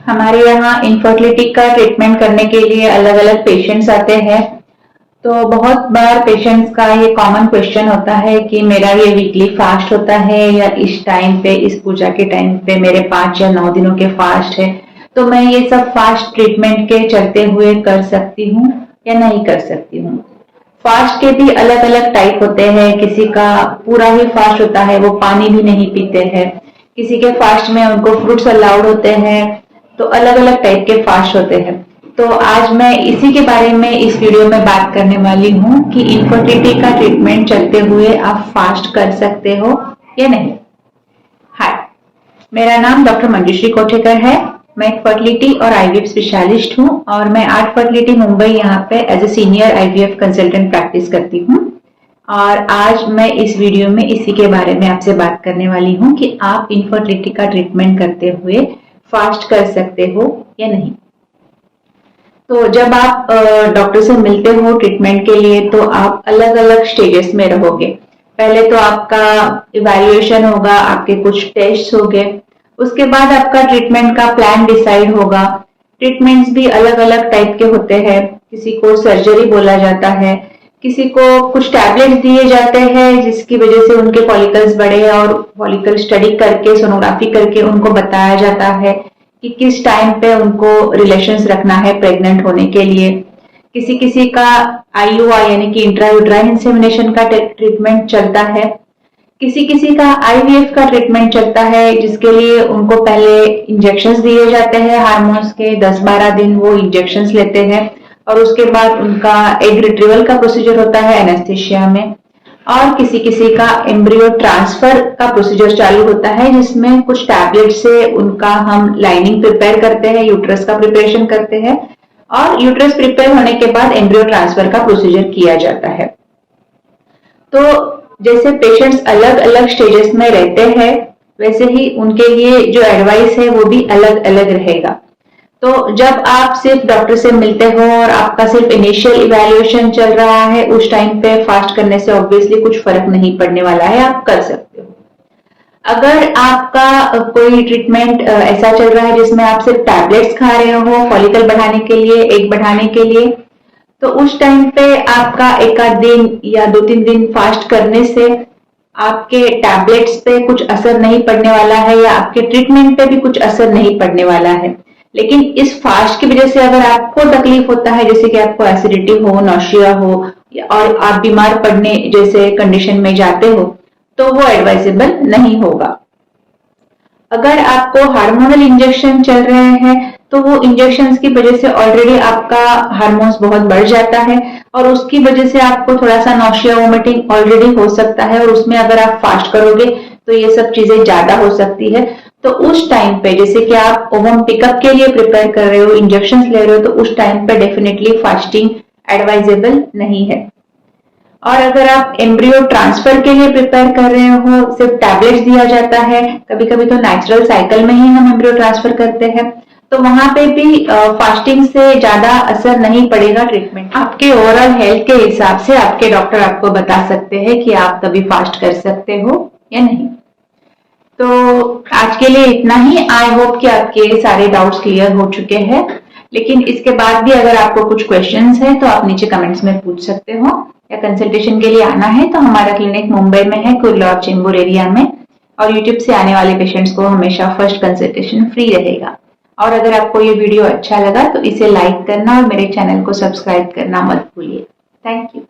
हमारे यहाँ इनफर्टिलिटी का ट्रीटमेंट करने के लिए अलग अलग पेशेंट्स आते हैं। तो बहुत बार पेशेंट्स का ये कॉमन क्वेश्चन होता है कि मेरा ये वीकली फास्ट होता है या इस टाइम पे, इस पूजा के टाइम पे मेरे 5 या 9 दिनों के फास्ट है, तो मैं ये सब फास्ट ट्रीटमेंट के चलते हुए कर सकती हूँ या नहीं कर सकती हूँ। फास्ट के भी अलग अलग टाइप होते हैं। किसी का पूरा ही फास्ट होता है, वो पानी भी नहीं पीते हैं। किसी के फास्ट में उनको फ्रूट्स अलाउड होते हैं। तो अलग अलग टाइप के फास्ट होते हैं। तो आज मैं इसी के बारे में इस वीडियो में बात करने वाली हूँ कि इनफर्टिलिटी का ट्रीटमेंट चलते हुए आप फास्ट कर सकते हो या नहीं। हाय, मेरा नाम डॉक्टर मंजूश्री कोठेकर है। मैं एक फर्टिलिटी और आईवीएफ स्पेशलिस्ट हूँ और मैं आर्ट फर्टिलिटी मुंबई यहाँ पे as a senior IVF consultant practice करती हूँ। और आज मैं इस वीडियो में इसी के बारे में आपसे बात करने वाली हूँ कि आप इनफर्टिलिटी का ट्रीटमेंट करते हुए फास्ट कर सकते हो या नहीं। तो जब आप डॉक्टर से मिलते हो ट्रीटमेंट के लिए तो आप अलग अलग स्टेजेस में रहोगे। पहले तो आपका इवैल्यूएशन होगा, आपके कुछ टेस्ट होंगे, उसके बाद आपका ट्रीटमेंट का प्लान डिसाइड होगा। ट्रीटमेंट्स भी अलग अलग टाइप के होते हैं। किसी को सर्जरी बोला जाता है, किसी को कुछ टैबलेट्स दिए जाते हैं जिसकी वजह से उनके फॉलिकल्स बढ़े और फॉलिकल स्टडी करके, सोनोग्राफी करके उनको बताया जाता है कि किस टाइम पे उनको रिलेशंस रखना है प्रेग्नेंट होने के लिए। किसी किसी का आईयूआई यानी कि इंट्रायूट्राइन इंसेमिनेशन का ट्रीटमेंट चलता है। किसी किसी का आईवीएफ का ट्रीटमेंट चलता है जिसके लिए उनको पहले इंजेक्शंस दिए जाते हैं हार्मोन्स के। 10-12 दिन वो इंजेक्शंस लेते हैं और उसके बाद उनका एग रिट्रीवल का प्रोसीजर होता है एनेस्थीसिया में। और किसी किसी का एम्ब्रियो ट्रांसफर का प्रोसीजर चालू होता है जिसमें कुछ टैबलेट से उनका हम लाइनिंग प्रिपेयर करते हैं, यूट्रस का प्रिपरेशन करते हैं और यूट्रस प्रिपेयर होने के बाद एम्ब्रियो ट्रांसफर का प्रोसीजर किया जाता है। तो जैसे पेशेंट्स अलग अलग स्टेजेस में रहते हैं वैसे ही उनके लिए जो एडवाइस है वो भी अलग अलग रहेगा। तो जब आप सिर्फ डॉक्टर से मिलते हो और आपका सिर्फ इनिशियल इवैल्यूएशन चल रहा है, उस टाइम पे फास्ट करने से ऑब्वियसली कुछ फर्क नहीं पड़ने वाला है, आप कर सकते हो। अगर आपका कोई ट्रीटमेंट ऐसा चल रहा है जिसमें आप सिर्फ टैबलेट्स खा रहे हो फॉलिकल बढ़ाने के लिए, एग बढ़ाने के लिए, तो उस टाइम पे आपका एक आध दिन या 2-3 दिन फास्ट करने से आपके टैबलेट्स पे कुछ असर नहीं पड़ने वाला है या आपके ट्रीटमेंट पे भी कुछ असर नहीं पड़ने वाला है। लेकिन इस फास्ट की वजह से अगर आपको तकलीफ होता है, जैसे कि आपको एसिडिटी हो, नौशिया हो और आप बीमार पड़ने जैसे कंडीशन में जाते हो, तो वो एडवाइजेबल नहीं होगा। अगर आपको हार्मोनल इंजेक्शन चल रहे हैं तो वो इंजेक्शंस की वजह से ऑलरेडी आपका हार्मोन्स बहुत बढ़ जाता है और उसकी वजह से आपको थोड़ा सा नौशिया वोमिटिंग ऑलरेडी हो सकता है और उसमें अगर आप फास्ट करोगे तो ये सब चीजें ज्यादा हो सकती है। तो उस टाइम पे जैसे कि आप ओवम पिकअप के लिए प्रिपेयर कर रहे हो, इंजेक्शंस ले रहे हो, तो उस टाइम पे डेफिनेटली फास्टिंग एडवाइजेबल नहीं है। और अगर आप एम्ब्रियो ट्रांसफर के लिए प्रिपेयर कर रहे हो, सिर्फ टैबलेट्स दिया जाता है, कभी कभी तो नेचुरल साइकिल में ही हम एम्ब्रियो ट्रांसफर करते हैं, तो वहां पे भी फास्टिंग से ज्यादा असर नहीं पड़ेगा ट्रीटमेंट। आपके ओवरऑल हेल्थ के हिसाब से आपके डॉक्टर आपको बता सकते हैं कि आप कभी फास्ट कर सकते हो या नहीं। तो आज के लिए इतना ही। आई होप कि आपके सारे डाउट्स क्लियर हो चुके हैं। लेकिन इसके बाद भी अगर आपको कुछ क्वेश्चंस है तो आप नीचे कमेंट्स में पूछ सकते हो, या कंसल्टेशन के लिए आना है तो हमारा क्लिनिक मुंबई में है, कुर्ला और चेंबूर एरिया में, और यूट्यूब से आने वाले पेशेंट्स को हमेशा फर्स्ट कंसल्टेशन फ्री रहेगा। और अगर आपको ये वीडियो अच्छा लगा तो इसे लाइक करना और मेरे चैनल को सब्सक्राइब करना मत भूलिए। Thank you.